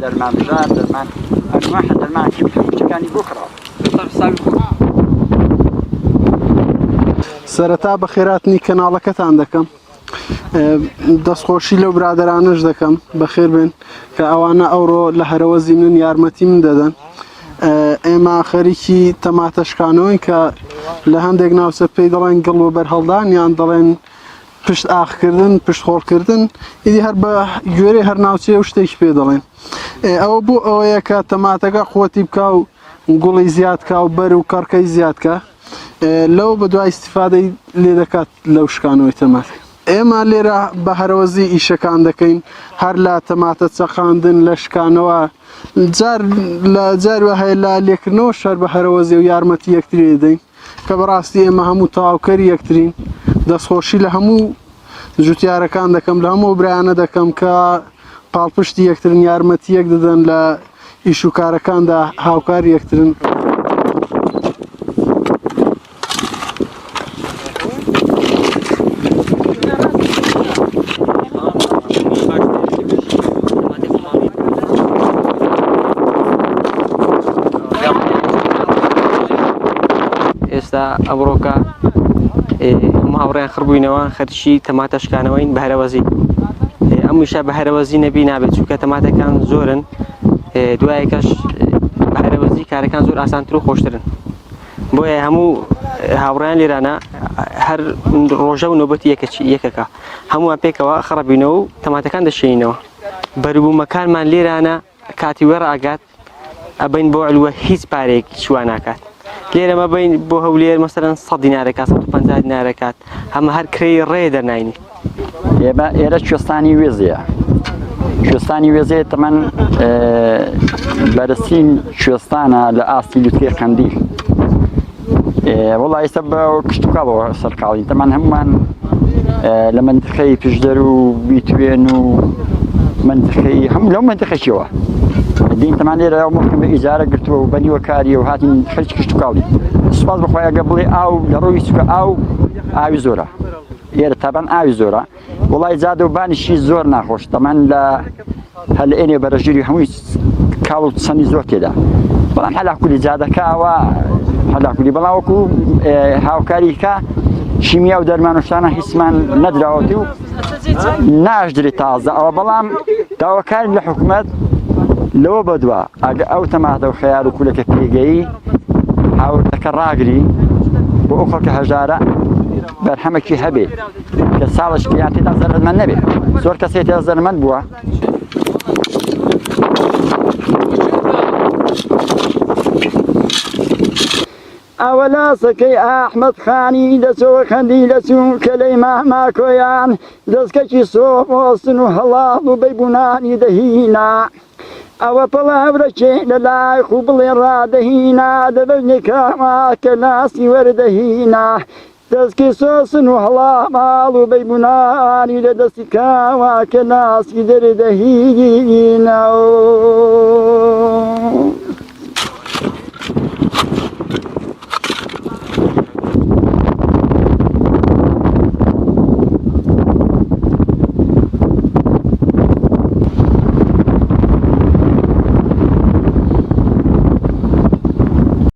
دەرمان بژار دەرمان ئەنواع دەرمان کیمکانی بۆ کراوە. سەرەتا بە خێراتنی کەناڵەکەتان دەکەم. دەستخۆشی لەو برادرانش دەکەم بەخێر بێن کە ئەوانە ئەوڕۆ لە هەرەوەزی من یارمەتی من دەدەن. ئێمە خەریکی تەماتەشکانەوەین کە لە هەندێک ناوچە پێی دەڵێن گڵ و بەرهەڵدان یان دەڵێن پشت ئاخکردن پشت خۆڵکردن ئیدی هەر بە گوێرەی هەر ناوچێ و شتێکی پێ دەڵێن. ئەوە بۆ ئەوەیە کە تەماتەکە قووەتی بکە و گوڵی زیادکە و بەر و کەڕکەی زیادکە لەو بە دوای ئیستیفادەی لێ دەکات لەو شکانەوەی تەماتە. ئێمە لێرە بە هەرەوەزی ئیشەکان دەکەین هەر لە تەماتە چەقاندن لە شکانەوە لە جاروە هەیە لە لێکردنەوە شەر بە هەرەوەزی و یارمەتی یەکتری دەدەین کە بەڕاستی ئێمە هەموو تەواوکەری یەکترین. دەستخۆشی لە هەموو جوتیارەکان دەکەم لە هەموو برایانە دەکەم کە پاڵپشتی یەکترن یارمەتی یەک دەدەن لە ئیش و کارەکاندا هاوکاری یەکترن. ئێستا ئەمڕۆکە هەموو هاوڕێیان خڕبووینەوە خەرشی تەماتەشکانەوەین بە هەرەوەزی. ئەمویشە بە هەرەوەزی نەبی نابێت چونکە تەماتەکان زۆرن دوایەکەش بە هەرەوەزی کارەکان زۆر ئاسانتر و خۆشترن. بۆیە هەموو هاوڕێیان لێرانە هەر ڕۆژە و نۆبەتی یەکەکە هەمووان پێکەوە خڕبووینەوە و تەماتەکان دەشێنینەوە. بەروبوومەکانمان لێرانە کاتی وەڕاگات ئەبین بۆ علووە هیچ پارێکی چوان ناکات. لێرە مەبین بۆ هەولێر مەسەرەن 100 دینارەکات 150 دینارەکات هەمە هەر کرێی ڕێ دەرناینی. ئێرە کوێستانی وێزەیە. کوێستانی وێزەیە تەمەن بەرزترین کوێستانە لە ئاستی لوتکێ قەندیل. وەڵا ئێستا بە کشتتوکڵەوە سەرکاڵین تەمان هەمومان لە منتخەی پشدەر و بیتوێن و منتخەی هەموو لەو منتخەشیەوە دین تەمان لێرە ممکن بە ئیجارە گرتووە و بەنیوە کاریە و هاتین خەرج کشتتوکڵی. سوپاس بەخۆی ئەگە بڵێ ئاو لە ڕۆی چکە ئاوی زۆرە ئێرە تابان ئاوی زۆرە وڵای جادە و بانیشی زۆر ناخۆش تەمان لە هەل ئێنێ بەرەژوری هەمووی کاڵ و چەندی زۆر تێدا بەڵام هەلاکولی جادەکەوە هەلاکولی بەڵام وەکو هاوکاریکە شیمیا و دەرمان و شتانە هیچمان نەدراوەتی و ناشدرێت تازە ئەوە بەڵام داواکاری لە حکوومەت لەوە بەدووە ئەگە ئەو تەماتە و خەیار و کولەکە پێگەیی هاوردەکە ڕاگری بۆ ئەو خەڵکە هەژارە بەرهەمێکی هەبێت کە ساڵشکی یان تێدا زەرمەند نەبێت. زۆر کەسێک تێدا زەرمەند بووە ئەوە لاسەکەی ئاحمەد خانی دەچەوە خەندی دەچوون کە لەی ماماکۆیان دەستکەکی سۆمۆسن و هەڵاڵ و بەیبوونانی دەهینا ئەوە پەڵاورەکێ لە لای خوو بڵێ ڕادەهینا دەبەرنێکەما کە لاسی وەردەهینا دەستکی سۆسن و هەڵاماڵ و بەیبوونانی لە دەستی کاوا کە لاسی دەردەهینا